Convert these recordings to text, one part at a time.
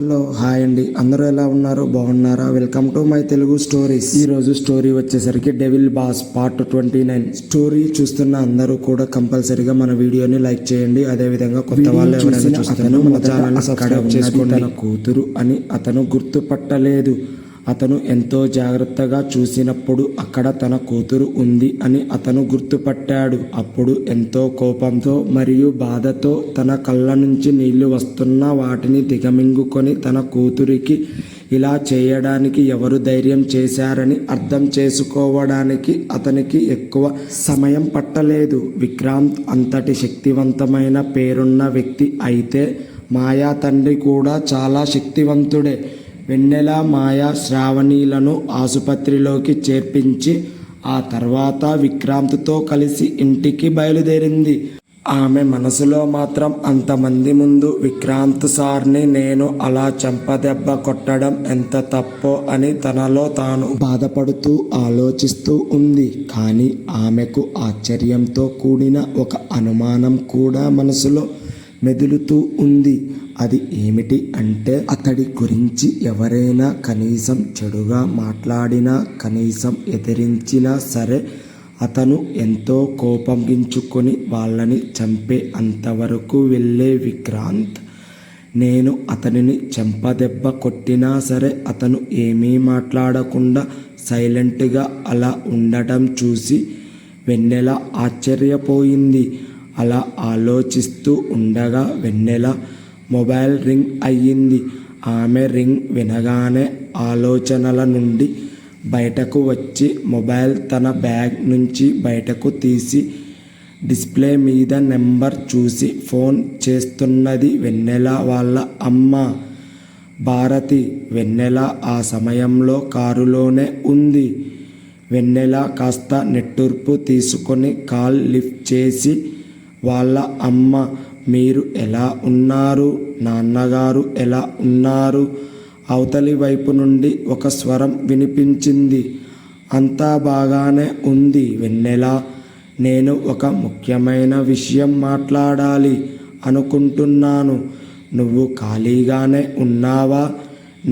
Hello hi అండి, అందరూ ఎలా ఉన్నారు? బాగున్నారా? Welcome to my Telugu stories. ఈరోజు స్టోరీ వచ్చేసరికి డెవిల్ బాస్ పార్ట్ 29. స్టోరీ చూస్తున్న అందరూ కూడా కంపల్సరీగా మన వీడియోని లైక్ చేయండి. అదేవిధంగా కొత్త వాళ్ళు ఎవరైనా చూస్తారో మన ఛానల్ని సబ్స్క్రైబ్ చేసుకోండి. తన కూతురు అని అతను గుర్తుపట్టలేదు. అతను ఎంతో జాగ్రత్తగా చూసినప్పుడు అక్కడ తన కూతురు ఉంది అని అతను గుర్తుపట్టాడు. అప్పుడు ఎంతో కోపంతో మరియు బాధతో తన కళ్ళ నుంచి నీళ్లు వస్తున్నా వాటిని దిగమింగుకొని తన కూతురికి ఇలా చేయడానికి ఎవరు ధైర్యం చేశారని అర్థం చేసుకోవడానికి అతనికి ఎక్కువ సమయం పట్టలేదు. విక్రాంత్ అంతటి శక్తివంతమైన పేరున్న వ్యక్తి అయితే మాయా తండ్రి కూడా చాలా శక్తివంతుడే. వెన్నెల, మాయ, శ్రావణిలను ఆసుపత్రిలోకి చేర్పించి ఆ తర్వాత విక్రాంత్తో కలిసి ఇంటికి బయలుదేరింది. ఆమె మనసులో మాత్రం అంతమంది ముందు విక్రాంత్ సార్ని నేను అలా చెంపదెబ్బ కొట్టడం ఎంత తప్పో అని తనలో తాను బాధపడుతూ ఆలోచిస్తూ ఉంది. కానీ ఆమెకు ఆశ్చర్యంతో కూడిన ఒక అనుమానం కూడా మనసులో మెదులుతూ ఉంది. అది ఏమిటి అంటే అతడి గురించి ఎవరైనా కనీసం చెడుగా మాట్లాడినా, కనీసం ఎదిరించినా సరే అతను ఎంతో కోపగించుకొని వాళ్ళని చంపే అంతవరకు వెళ్ళే విక్రాంత్ నేను అతనిని చెంపదెబ్బ కొట్టినా సరే అతను ఏమీ మాట్లాడకుండా సైలెంట్గా అలా ఉండటం చూసి వెన్నెల ఆశ్చర్యపోయింది. అలా ఆలోచిస్తూ ఉండగా వెన్నెల మొబైల్ రింగ్ అయ్యింది. ఆమె రింగ్ వినగానే ఆలోచనల నుండి బయటకు వచ్చి మొబైల్ తన బ్యాగ్ నుంచి బయటకు తీసి డిస్ప్లే మీద నెంబర్ చూసి ఫోన్ చేస్తున్నది వెన్నెల వాళ్ళ అమ్మ భారతి. వెన్నెల ఆ సమయంలో కారులోనే ఉంది. వెన్నెల కాస్త నిట్టూర్పు తీసుకొని కాల్ లిఫ్ట్ చేసి వాళ్ళ అమ్మ, మీరు ఎలా ఉన్నారు? నాన్నగారు ఎలా ఉన్నారు? అవతలి వైపు నుండి ఒక స్వరం వినిపించింది. అంతా బాగానే ఉంది వెన్నెల. నేను ఒక ముఖ్యమైన విషయం మాట్లాడాలి అనుకుంటున్నాను. నువ్వు ఖాళీగానే ఉన్నావా?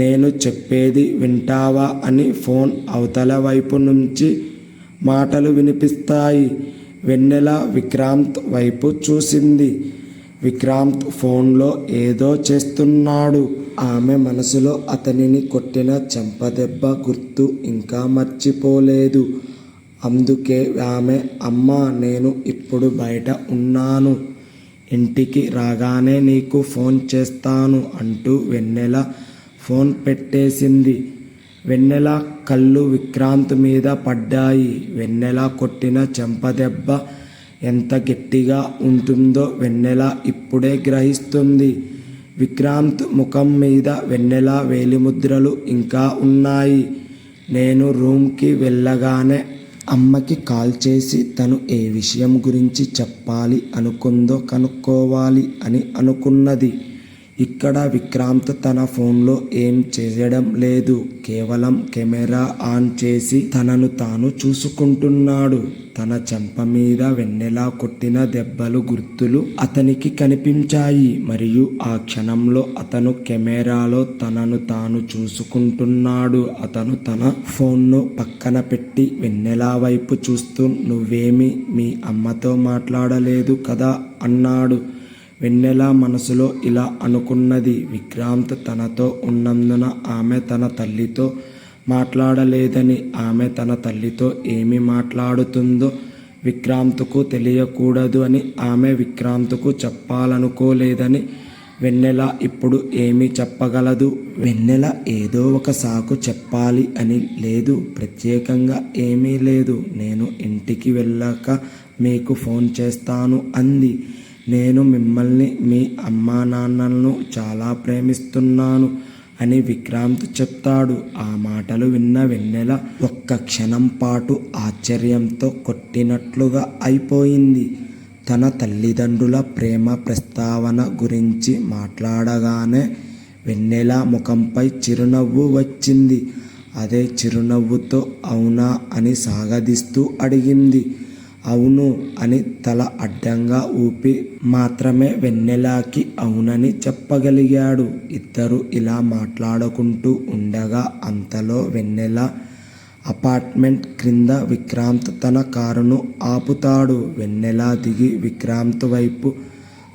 నేను చెప్పేది వింటావా అని ఫోన్ అవతల వైపు నుంచి మాటలు వినిపిస్తాయి. వెన్నెల విక్రాంత్ వైపు చూసింది. విక్రాంత్ ఫోన్లో ఏదో చేస్తున్నాడు. ఆమె మనసులో అతనిని కొట్టిన చెంపదెబ్బ గుర్తు ఇంకా మర్చిపోలేదు. అందుకే ఆమె, అమ్మా నేను ఇప్పుడు బయట ఉన్నాను, ఇంటికి రాగానే నీకు ఫోన్ చేస్తాను అంటూ వెన్నెల ఫోన్ పెట్టేసింది. వెన్నెల కళ్ళు విక్రాంత్ మీద పడ్డాయి. వెన్నెల కొట్టిన చెంపదెబ్బ ఎంత గట్టిగా ఉంటుందో వెన్నెల ఇప్పుడే గ్రహిస్తుంది. విక్రాంత్ ముఖం మీద వెన్నెల వేలిముద్రలు ఇంకా ఉన్నాయి. నేను రూమ్కి వెళ్ళగానే అమ్మకి కాల్ చేసి తను ఏ విషయం గురించి చెప్పాలి అనుకుందో కనుక్కోవాలి అని అనుకున్నది. ఇక్కడ విక్రాంత్ తన ఫోన్లో ఏం చేయడం లేదు. కేవలం కెమెరా ఆన్ చేసి తనను తాను చూసుకుంటున్నాడు. తన చెంప మీద వెన్నెల కొట్టిన దెబ్బలు గుర్తులు అతనికి కనిపించాయి. మరియు ఆ క్షణంలో అతను కెమెరాలో తనను తాను చూసుకుంటున్నాడు. అతను తన ఫోన్ను పక్కన పెట్టి వెన్నెల వైపు చూస్తూ, నువ్వేమీ మీ అమ్మతో మాట్లాడలేదు కదా అన్నాడు. వెన్నెల మనసులో ఇలా అనుకున్నది, విక్రాంత్ తనతో ఉన్నందున ఆమె తన తల్లితో మాట్లాడలేదని, ఆమె తన తల్లితో ఏమి మాట్లాడుతుందో విక్రాంత్కు తెలియకూడదు అని ఆమె విక్రాంత్కు చెప్పాలనుకోలేదని. వెన్నెల ఇప్పుడు ఏమి చెప్పగలదు? వెన్నెల ఏదో ఒక సాకు చెప్పాలి అని లేదు. ప్రత్యేకంగా ఏమీ లేదు. నేను ఇంటికి వెళ్ళాక మీకు ఫోన్ చేస్తాను అంది. నేను మిమ్మల్ని, మీ అమ్మా నాన్నలను చాలా ప్రేమిస్తున్నాను అని విక్రాంత్ చెప్తాడు. ఆ మాటలు విన్న వెన్నెల ఒక్క క్షణం పాటు ఆశ్చర్యంతో కొట్టినట్లుగా అయిపోయింది. తన తల్లిదండ్రుల ప్రేమ ప్రస్తావన గురించి మాట్లాడగానే వెన్నెల ముఖంపై చిరునవ్వు వచ్చింది. అదే చిరునవ్వుతో అవునా అని సాగదీస్తూ అడిగింది. అవును అని తల అడ్డంగా ఊపి మాత్రమే వెన్నెలకి అవునని చెప్పగలిగాడు. ఇద్దరు ఇలా మాట్లాడుకుంటూ ఉండగా అంతలో వెన్నెల అపార్ట్మెంట్ క్రింద విక్రాంత్ తన కారును ఆపుతాడు. వెన్నెల దిగి విక్రాంత్ వైపు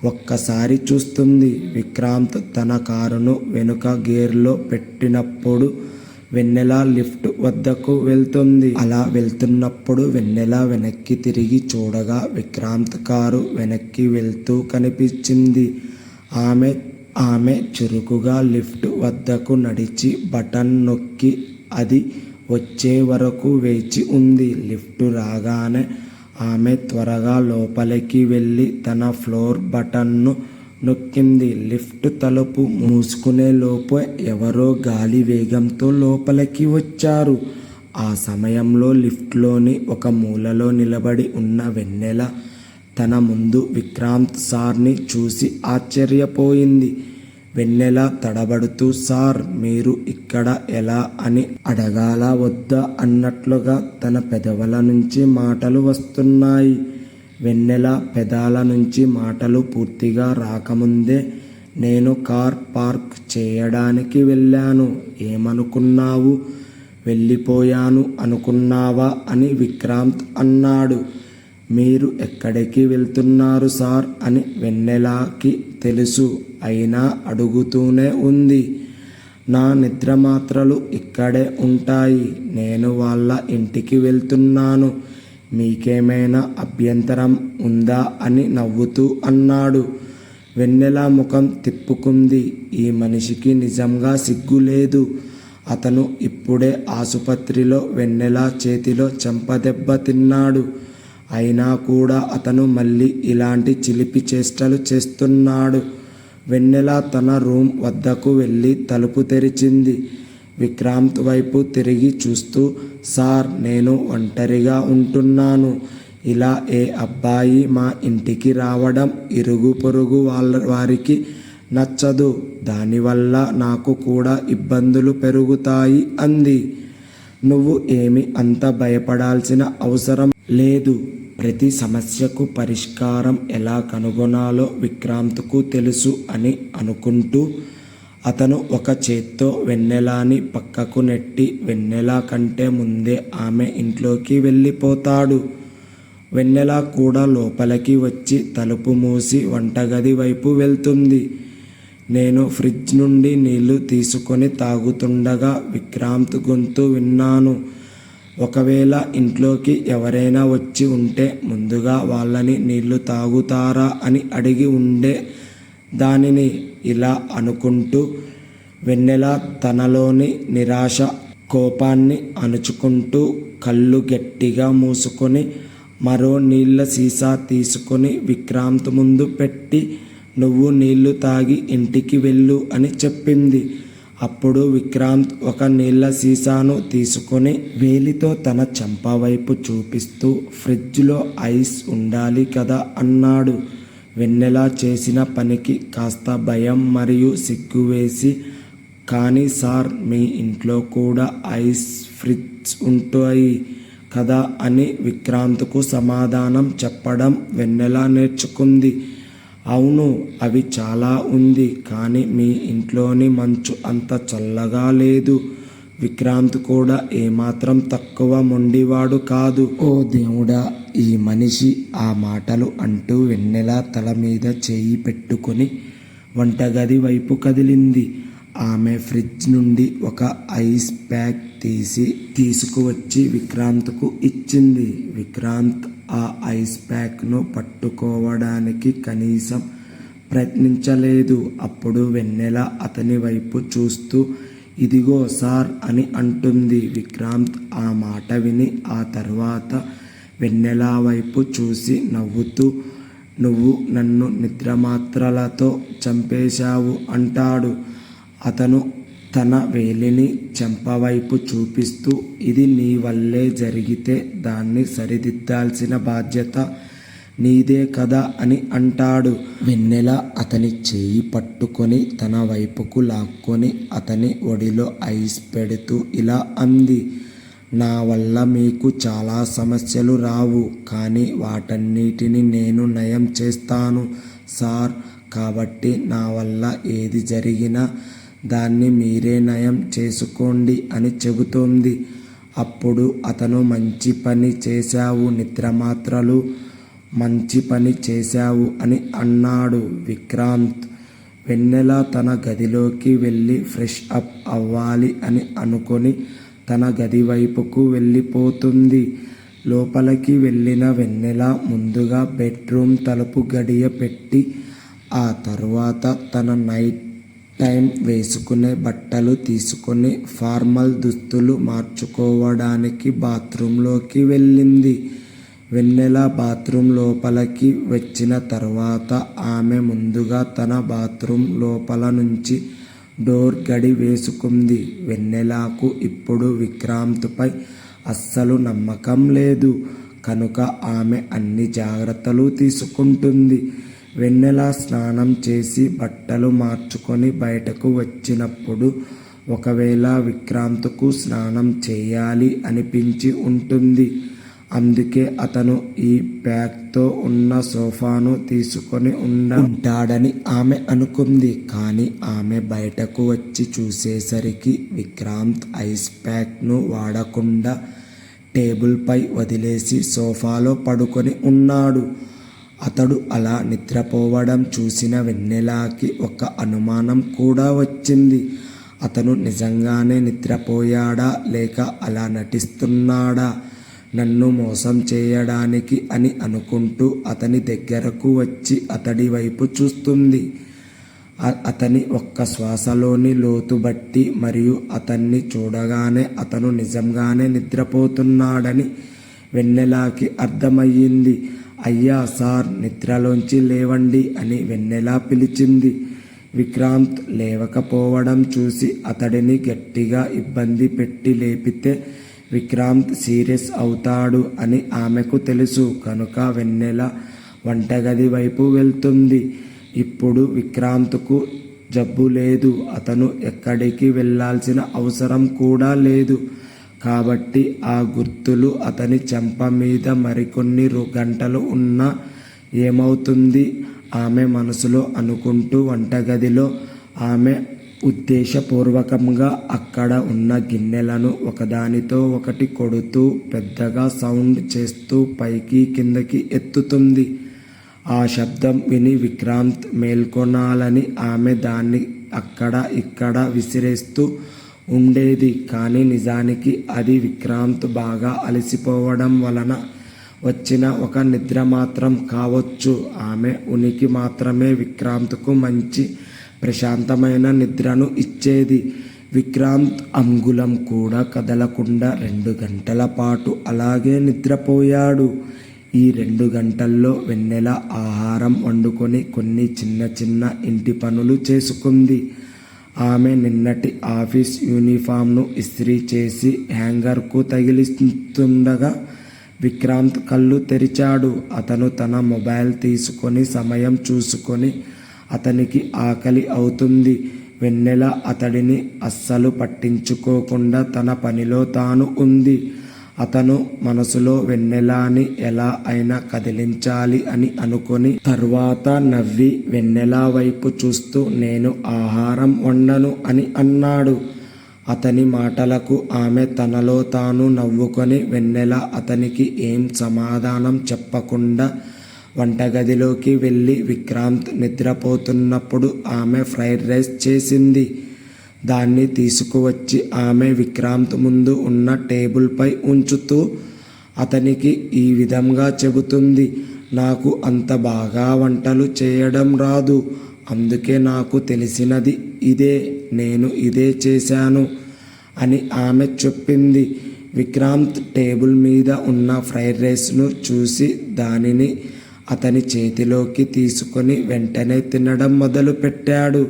ఒక్కసారి చూస్తుంది. విక్రాంత్ తన కారును వెనుక గేర్లో పెట్టినప్పుడు వెన్నెల లిఫ్ట్ వద్దకు వెళ్తుంది. అలా వెళ్తున్నప్పుడు వెన్నెల వెనక్కి తిరిగి చూడగా విక్రాంత్ కారు వెనక్కి వెళ్తూ కనిపించింది. ఆమె చురుకుగా లిఫ్ట్ వద్దకు నడిచి బటన్ నొక్కి అది వచ్చే వరకు వేచి ఉంది. లిఫ్ట్ రాగానే ఆమె త్వరగా లోపలికి వెళ్ళి తన ఫ్లోర్ బటన్ను నొక్కింది. లిఫ్ట్ తలుపు మూసుకునే లోపు ఎవరో గాలి వేగంతో లోపలికి వచ్చారు. ఆ సమయంలో లిఫ్ట్లోని ఒక మూలలో నిలబడి ఉన్న వెన్నెల తన ముందు విక్రాంత్ సార్ని చూసి ఆశ్చర్యపోయింది. వెన్నెల తడబడుతూ సార్ మీరు ఇక్కడ ఎలా అని అడగాల వద్దా అన్నట్లుగా తన పెదవుల నుంచి మాటలు వస్తున్నాయి. వెన్నెల పెదాల నుంచి మాటలు పూర్తిగా రాకముందే నేను కార్ పార్క్ చేయడానికి వెళ్ళాను. ఏమనుకున్నావు? వెళ్ళిపోయాను అనుకున్నావా అని విక్రాంత్ అన్నాడు. మీరు ఎక్కడికి వెళ్తున్నారు సార్ అని వెన్నెలకి తెలుసు. అయినా అడుగుతూనే ఉంది. నా నిద్రమాత్రలు ఇక్కడే ఉంటాయి. నేను వాళ్ళ ఇంటికి వెళ్తున్నాను. మీకేమైనా అభ్యంతరం ఉందా అని నవ్వుతూ అన్నాడు. వెన్నెల ముఖం తిప్పుకుంది. ఈ మనిషికి నిజంగా సిగ్గు లేదు. అతను ఇప్పుడే ఆసుపత్రిలో వెన్నెల చేతిలో చెంపదెబ్బ తిన్నాడు. అయినా కూడా అతను మళ్ళీ ఇలాంటి చిలిపి చేష్టలు చేస్తున్నాడు. వెన్నెల తన రూమ్ వద్దకు వెళ్ళి తలుపు తెరిచింది. విక్రాంత్ వైపు తిరిగి చూస్తూ సార్ నేను ఒంటరిగా ఉంటున్నాను. ఇలా ఏ అబ్బాయి మా ఇంటికి రావడం ఇరుగు పొరుగు వారికి నచ్చదు. దానివల్ల నాకు కూడా ఇబ్బందులు పెరుగుతాయి అంది. నువ్వు ఏమి అంత భయపడాల్సిన అవసరం లేదు. ప్రతి సమస్యకు పరిష్కారం ఎలా కనుగొనాలో విక్రాంత్కు తెలుసు అని అనుకుంటూ అతను ఒక చేత్తో వెన్నెలని పక్కకు నెట్టి వెన్నెల కంటే ముందే ఆమె ఇంట్లోకి వెళ్ళిపోతాడు. వెన్నెల కూడా లోపలికి వచ్చి తలుపు మూసి వంటగది వైపు వెళ్తుంది. నేను ఫ్రిడ్జ్ నుండి నీళ్లు తీసుకొని తాగుతుండగా విక్రాంత్ గొంతు విన్నాను. ఒకవేళ ఇంట్లోకి ఎవరైనా వచ్చి ఉంటే ముందుగా వాళ్ళని నీళ్లు తాగుతారా అని అడిగి ఉండే దానిని. ఇలా అనుకుంటూ వెన్నెల తనలోని నిరాశ కోపాన్ని అణుచుకుంటూ కళ్ళు గట్టిగా మూసుకొని మరో నీళ్ల సీసా తీసుకొని విక్రాంత్ ముందు పెట్టి నువ్వు నీళ్లు తాగి ఇంటికి వెళ్ళు అని చెప్పింది. అప్పుడు విక్రాంత్ ఒక నీళ్ల సీసాను తీసుకొని వేలితో తన చెంప వైపు చూపిస్తూ ఫ్రిడ్జ్లో ఐస్ ఉండాలి కదా అన్నాడు. వెన్నెల చేసిన పనికి కాస్త భయం మరియు సిగ్గు వేసి కానీ సార్ మీ ఇంట్లో కూడా ఐస్ ఫ్రిడ్జ్ ఉంటాయి కదా అని విక్రాంత్కు సమాధానం చెప్పడం వెన్నెల నేర్చుకుంది. అవును అవి చాలా ఉంది. కానీ మీ ఇంట్లోని మంచు అంత చల్లగా లేదు. విక్రాంత్ కూడా ఏమాత్రం తక్కువ మొండివాడు కాదు. ఓ దేవుడా ఈ మనిషి ఆ మాటలు అంటూ వెన్నెల తల మీద చేయి పెట్టుకొని వంటగది వైపు కదిలింది. ఆమె ఫ్రిడ్జ్ నుండి ఒక ఐస్ ప్యాక్ తీసుకువచ్చి విక్రాంత్కు ఇచ్చింది. విక్రాంత్ ఆ ఐస్ ప్యాక్ను పట్టుకోవడానికి కనీసం ప్రయత్నించలేదు. అప్పుడు వెన్నెల అతని వైపు చూస్తూ ఇదిగో సార్ అని అంటుంది. విక్రాంత్ ఆ మాట విని ఆ తర్వాత వెన్నెల వైపు చూసి నవ్వుతూ నువ్వు నన్ను నిద్రమాత్రలతో చంపేశావు అంటాడు. అతను తన వేలిని చెంపవైపు చూపిస్తూ ఇది నీ వల్లే జరిగితే దాన్ని సరిదిద్దాల్సిన బాధ్యత నీదే కదా అని అంటాడు. వెన్నెల అతని చేయి పట్టుకొని తన వైపుకు లాక్కొని అతని ఒడిలో ఐస్ పెడుతూ ఇలా అంది. నా వల్ల మీకు చాలా సమస్యలు రావు, కానీ వాటన్నిటిని నేను నయం చేస్తాను సార్. కాబట్టి నా వల్ల ఏది జరిగినా దాన్ని మీరే నయం చేసుకోండి అని చెబుతోంది. అప్పుడు అతను మంచి పని చేశావు, నిద్రమాత్రలు మంచి పని చేశావు అని అన్నాడు విక్రాంత్. వెన్నెల తన గదిలోకి వెళ్ళి ఫ్రెష్ అప్ అవ్వాలి అని అనుకొని తన గది వైపుకు వెళ్ళిపోతుంది. లోపలికి వెళ్ళిన వెన్నెల ముందుగా బెడ్రూమ్ తలుపు గడియ పెట్టి ఆ తరువాత తన నైట్ టైం వేసుకునే బట్టలు తీసుకొని ఫార్మల్ దుస్తులు మార్చుకోవడానికి బాత్రూంలోకి వెళ్ళింది. వెన్నెల బాత్రూమ్ లోపలికి వచ్చిన తర్వాత ఆమె ముందుగా తన బాత్రూమ్ లోపల నుంచి డోర్ గడి వేసుకుంది. వెన్నెలకు ఇప్పుడు విక్రాంత్పై అస్సలు నమ్మకం లేదు కనుక ఆమె అన్ని జాగ్రత్తలు తీసుకుంటుంది. వెన్నెల స్నానం చేసి బట్టలు మార్చుకొని బయటకు వచ్చినప్పుడు ఒకవేళ విక్రాంత్కు స్నానం చేయాలి అనిపించి ఉంటుంది. అందుకే అతను ఈ ప్యాక్తో ఉన్న సోఫాను తీసుకొని ఉంటాడని ఆమె అనుకుంది. కానీ ఆమె బయటకు వచ్చి చూసేసరికి విక్రాంత్ ఐస్ ప్యాక్ను వాడకుండా టేబుల్పై వదిలేసి సోఫాలో పడుకొని ఉన్నాడు. అతడు అలా నిద్రపోవడం చూసిన వెన్నెలకి ఒక అనుమానం కూడా వచ్చింది. అతను నిజంగానే నిద్రపోయాడా లేక అలా నటిస్తున్నాడా నన్ను మోసం చేయడానికి అని అనుకుంటూ అతని దగ్గరకు వచ్చి అతడి వైపు చూస్తుంది. అతని ఒక్క శ్వాసలోని లోతు బట్టి మరియు అతన్ని చూడగానే అతను నిజంగానే నిద్రపోతున్నాడని వెన్నెలకి అర్థమయ్యింది. అయ్యా సార్, నిద్రలోంచి లేవండి అని వెన్నెల పిలిచింది. విక్రాంత్ లేవకపోవడం చూసి అతడిని గట్టిగా ఇబ్బంది పెట్టి లేపితే విక్రాంత్ సీరియస్ అవుతాడు అని ఆమెకు తెలుసు కనుక వెన్నెల వంటగది వైపు వెళ్తుంది. ఇప్పుడు విక్రాంత్కు జబ్బు లేదు, అతను ఎక్కడికి వెళ్ళాల్సిన అవసరం కూడా లేదు. కాబట్టి ఆ గుర్తులు అతని చెంప మీద మరికొన్ని గంటలు ఉన్నా ఏమవుతుంది ఆమె మనసులో అనుకుంటూ వంటగదిలో ఆమె ఉద్దేశపూర్వకంగా అక్కడ ఉన్న గిన్నెలను ఒకదానితో ఒకటి కొడుతూ పెద్దగా సౌండ్ చేస్తూ పైకి కిందకి ఎత్తుతుంది. ఆ శబ్దం విని విక్రాంత్ మేల్కొనాలని ఆమె దాన్ని అక్కడ ఇక్కడ విసిరేస్తూ ఉండేది. కానీ నిజానికి అది విక్రాంత్ బాగా అలసిపోవడం వలన వచ్చిన ఒక నిద్ర మాత్రం కావచ్చు. ఆమె ఉనికి మాత్రమే విక్రాంత్కు మంచి ప్రశాంతమైన నిద్రను ఇచ్చేది. విక్రాంత్ అంగుళం కూడా కదలకుండా 2 గంటల పాటు అలాగే నిద్రపోయాడు. ఈ 2 గంటల్లో వెన్నెల ఆహారం వండుకొని కొన్ని చిన్న చిన్న ఇంటి పనులు చేసుకుంది. ఆమె నిన్నటి ఆఫీస్ యూనిఫామ్ను ఇస్త్రీ చేసి హ్యాంగర్కు తగిలిస్తుండగా విక్రాంత్ కళ్ళు తెరిచాడు. అతను తన మొబైల్ తీసుకొని సమయం చూసుకొని అతనికి ఆకలి అవుతుంది. వెన్నెల అతడిని అస్సలు పట్టించుకోకుండా తన పనిలో తాను ఉంది. అతను మనసులో వెన్నెలని ఎలా అయినా కదిలించాలి అని అనుకొని తర్వాత నవ్వి వెన్నెల వైపు చూస్తూ నేను ఆహారం వండను అని అన్నాడు. అతని మాటలకు ఆమె తనలో తాను నవ్వుకొని వెన్నెల అతనికి ఏం సమాధానం చెప్పకుండా వంటగదిలోకి వెళ్ళి విక్రాంత్ నిద్రపోతున్నప్పుడు ఆమె ఫ్రైడ్ రైస్ చేసింది. దాన్ని తీసుకువచ్చి ఆమె విక్రాంత్ ముందు ఉన్న టేబుల్పై ఉంచుతూ అతనికి ఈ విధంగా చెబుతుంది. నాకు అంత బాగా వంటలు చేయడం రాదు, అందుకే నాకు తెలిసినది ఇదే, నేను ఇదే చేశాను అని ఆమె చెప్పింది. విక్రాంత్ టేబుల్ మీద ఉన్న ఫ్రైడ్ రైస్ను చూసి దానిని అతని చేతిలోకి తీసుకొని వెంటనే తినడం మొదలుపెట్టాడు.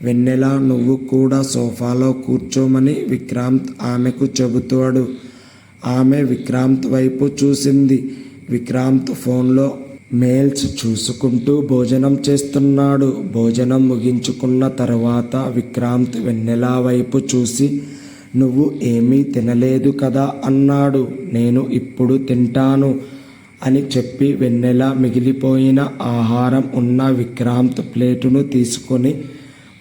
వెన్నెల నువ్వు కూడా సోఫాలో కూర్చోమని విక్రాంత్ ఆమెకు చెబుతాడు. ఆమె విక్రాంత్ వైపు చూసింది. విక్రాంత్ ఫోన్లో మెయిల్స్ చూసుకుంటూ భోజనం చేస్తున్నాడు. భోజనం ముగించుకున్న తర్వాత విక్రాంత్ వెన్నెల వైపు చూసి నువ్వు ఏమీ తినలేదు కదా అన్నాడు. నేను ఇప్పుడు తింటాను అని చెప్పి వెన్నెల మిగిలిపోయిన ఆహారం ఉన్న విక్రాంత్ ప్లేటును తీసుకొని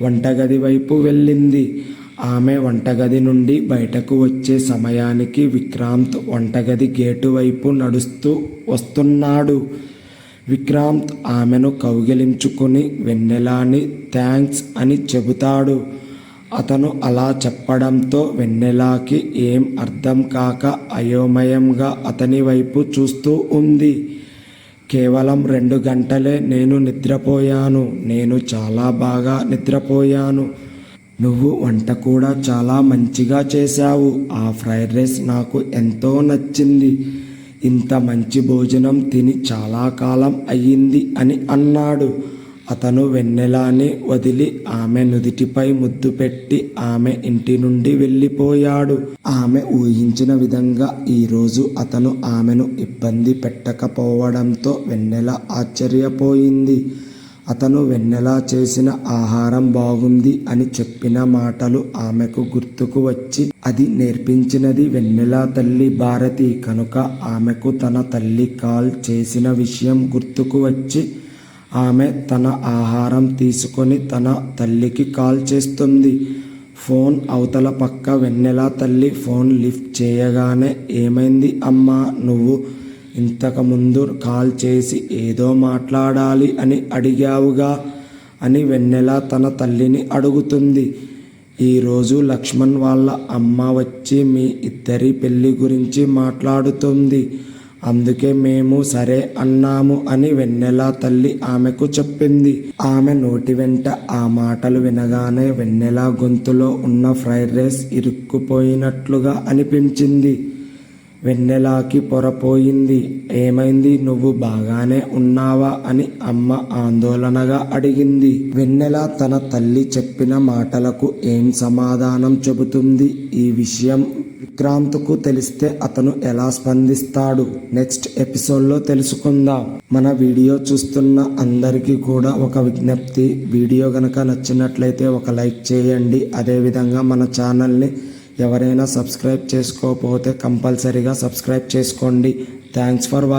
వంటగది వైపు వెళ్ళింది. ఆమె వంటగది నుండి బయటకు వచ్చే సమయానికి విక్రాంత్ వంటగది గేటు వైపు నడుస్తూ వస్తున్నాడు. విక్రాంత్ ఆమెను కౌగిలించుకుని వెన్నెలాని థ్యాంక్స్ అని చెబుతాడు. అతను అలా చెప్పడంతో వెన్నెలాకి ఏం అర్థం కాక అయోమయంగా అతని వైపు చూస్తూ ఉంది. కేవలం 2 గంటలే నేను నిద్రపోయాను. నేను చాలా బాగా నిద్రపోయాను. నువ్వు వంట కూడా చాలా మంచిగా చేశావు. ఆ ఫ్రైడ్ రైస్ నాకు ఎంతో నచ్చింది. ఇంత మంచి భోజనం తిని చాలా కాలం అయ్యింది అని అన్నాడు. అతను వెన్నెలాని వదిలి ఆమె నుదిటిపై ముద్దు పెట్టి ఆమె ఇంటి నుండి వెళ్ళిపోయాడు. ఆమె ఊహించిన విధంగా ఈరోజు అతను ఆమెను ఇబ్బంది పెట్టకపోవడంతో వెన్నెల ఆశ్చర్యపోయింది. అతను వెన్నెల చేసిన ఆహారం బాగుంది అని చెప్పిన మాటలు ఆమెకు గుర్తుకు వచ్చి అది నేర్పించినది వెన్నెల తల్లి భారతి కనుక ఆమెకు తన తల్లి కాల్ చేసిన విషయం గుర్తుకు వచ్చి ఆమె తన ఆహారం తీసుకొని తన తల్లికి కాల్ చేస్తుంది. ఫోన్ అవతల పక్క వెన్నెల తల్లి ఫోన్ లిఫ్ట్ చేయగానే ఏమైంది అమ్మా, నువ్వు ఇంతకుముందు కాల్ చేసి ఏదో మాట్లాడాలి అని అడిగావుగా అని వెన్నెల తన తల్లిని అడుగుతుంది. ఈరోజు లక్ష్మణ్ వాళ్ళ అమ్మ వచ్చి మీ ఇద్దరి పెళ్లి గురించి మాట్లాడుతుంది. అందుకే మేము సరే అన్నాము అని వెన్నెల తల్లి ఆమెకు చెప్పింది. ఆమె నోటి వెంట ఆ మాటలు వినగానే వెన్నెల గొంతులో ఉన్న ఫ్రైడ్ రైస్ ఇరుక్కుపోయినట్లుగా అనిపించింది. వెన్నెలకి పొరపోయింది. ఏమైంది, నువ్వు బాగానే ఉన్నావా అని అమ్మ ఆందోళనగా అడిగింది. వెన్నెల తన తల్లి చెప్పిన మాటలకు ఏం సమాధానం చెబుతుంది? ఈ విషయం విక్రాంత్కు తెలిస్తే అతను ఎలా స్పందిస్తాడు? నెక్స్ట్ ఎపిసోడ్లో తెలుసుకుందాం. మన వీడియో చూస్తున్న అందరికీ కూడా ఒక విజ్ఞప్తి, వీడియో గనక నచ్చినట్లయితే ఒక లైక్ చేయండి. అదేవిధంగా మన ఛానల్ని ఎవరైనా సబ్స్క్రైబ్ చేసుకోకపోతే కంపల్సరీగా సబ్స్క్రైబ్ చేసుకోండి. Thanks for watching.